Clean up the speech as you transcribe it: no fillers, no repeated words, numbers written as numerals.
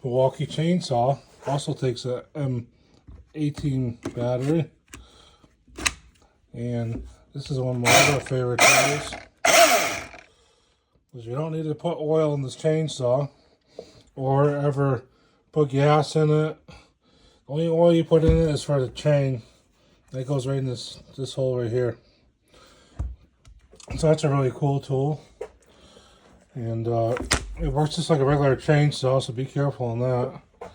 Milwaukee Chain Saw. Also takes a M18 battery. And this is one of my other favorite tools. Because you don't need to put oil in this chainsaw or ever put gas in it. The only oil you put in it is for the chain. That goes right in this hole right here. So that's a really cool tool. And it works just like a regular chainsaw, so be careful on that.